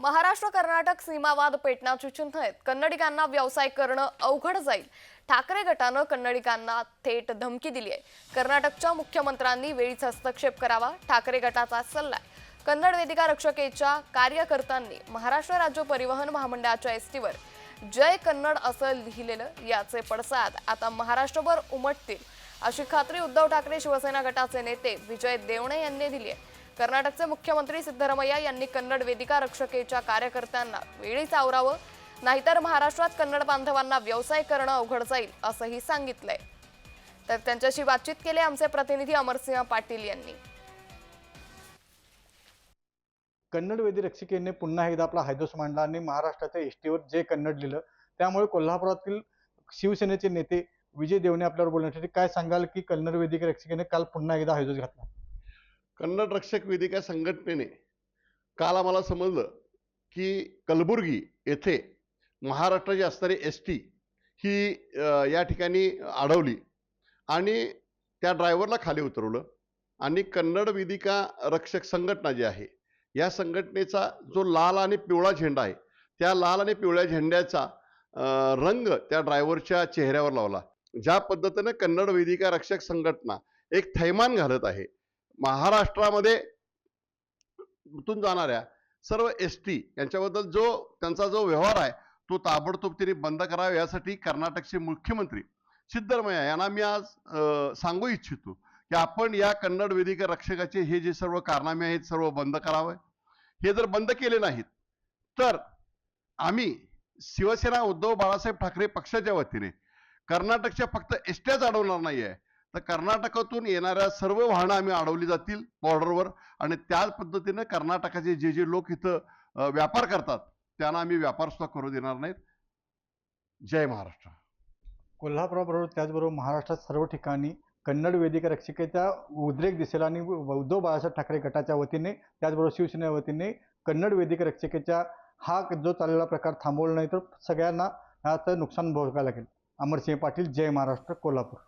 महाराष्ट्र कर्नाटक सीमावाद पेटण्याची चिन्ह आहेत. कन्नडिगांना व्यवसाय करणं अवघड जाईल. ठाकरे गटानं कन्नडिगांना थेट धमकी दिली आहे. कर्नाटकच्या मुख्यमंत्र्यांनी वेळीच हस्तक्षेप करावा, ठाकरे गटाचा सल्ला आहे. कन्नड वेदिका रक्षकेच्या कार्यकर्त्यांनी महाराष्ट्र राज्य परिवहन महामंडळाच्या एसटीवर जय कन्नड असं लिहिलेलं, याचे पडसाद आता महाराष्ट्रभर उमटतील अशी खात्री उद्धव ठाकरे शिवसेना गटाचे नेते विजय देवणे यांनी दिली आहे. कर्नाटकचे मुख्यमंत्री सिद्धरामय्या यांनी कन्नड वेदिका रक्षकेच्या कार्यकर्त्यांना वेळीच आवरावं, नाहीतर महाराष्ट्रात कन्नड बांधवांना व्यवसाय करणं अवघड जाईल असंही सांगितलंय. तर त्यांच्याशी बातचीत केली आमचे प्रतिनिधी अमरसिंह पाटील यांनी. कन्नड वेदी रक्षिकेने पुन्हा एकदा आपला हैदोस मांडला आणि महाराष्ट्राच्या एसटीवर जे कन्नड लिहिलं. त्यामुळे कोल्हापुरातील शिवसेनेचे नेते विजय देवणे आपल्यावर बोलण्यासाठी काय सांगाल की कन्नड वेदिका रक्षिकेने काल पुन्हा एकदा हैदोस घातला? कन्नड रक्षक वेदिका संघटनेने काल आम्हाला समजलं की कलबुर्गी येथे महाराष्ट्राची असणारी एसटी ही या ठिकाणी अडवली आणि त्या ड्रायव्हरला खाली उतरवलं आणि कन्नड वेदिका रक्षक संघटना जी आहे या संघटनेचा जो लाल आणि पिवळा झेंडा आहे त्या लाल आणि पिवळ्या झेंड्याचा रंग त्या ड्रायव्हरच्या चेहऱ्यावर लावला. ज्या पद्धतीने कन्नड वेदिका रक्षक संघटना एक थैमान घालत आहे, महाराष्ट्रामध्ये जाणाऱ्या सर्व एसटी यांच्याबद्दल जो त्यांचा जो व्यवहार आहे तो ताबडतोब त्यांनी बंद करावा, यासाठी कर्नाटकचे मुख्यमंत्री सिद्धरामय्या यांना मी आज सांगू इच्छितो की आपण या कन्नड वेदिका रक्षकाचे हे जे सर्व कारनामे आहेत सर्व बंद करावे. हे जर बंद केले नाहीत तर आम्ही शिवसेना उद्धव बाळासाहेब ठाकरे पक्षाच्या वतीने कर्नाटकच्या फक्त एसट्याच अडवणार नाही आहे, तर कर्नाटकातून येणाऱ्या सर्व वाहनं आम्ही अडवली जातील बॉर्डरवर आणि त्याच पद्धतीने कर्नाटकाचे जे जे लोक इथं व्यापार करतात त्यांना आम्ही व्यापार सुद्धा करू देणार नाहीत. जय महाराष्ट्र. कोल्हापुराबरोबर त्याचबरोबर महाराष्ट्रात सर्व ठिकाणी कन्नड वेदिका रक्षिकेचा उद्रेक दिसेल आणि उद्धव बाळासाहेब ठाकरे गटाच्या वतीने त्याचबरोबर शिवसेनेच्या वतीने कन्नड वेदिका रक्षिकेचा हा जो चाललेला प्रकार थांबवला नाही तर सगळ्यांना याचं नुकसान भोगावं लागेल. अमरसिंह पाटील, जय महाराष्ट्र, कोल्हापूर.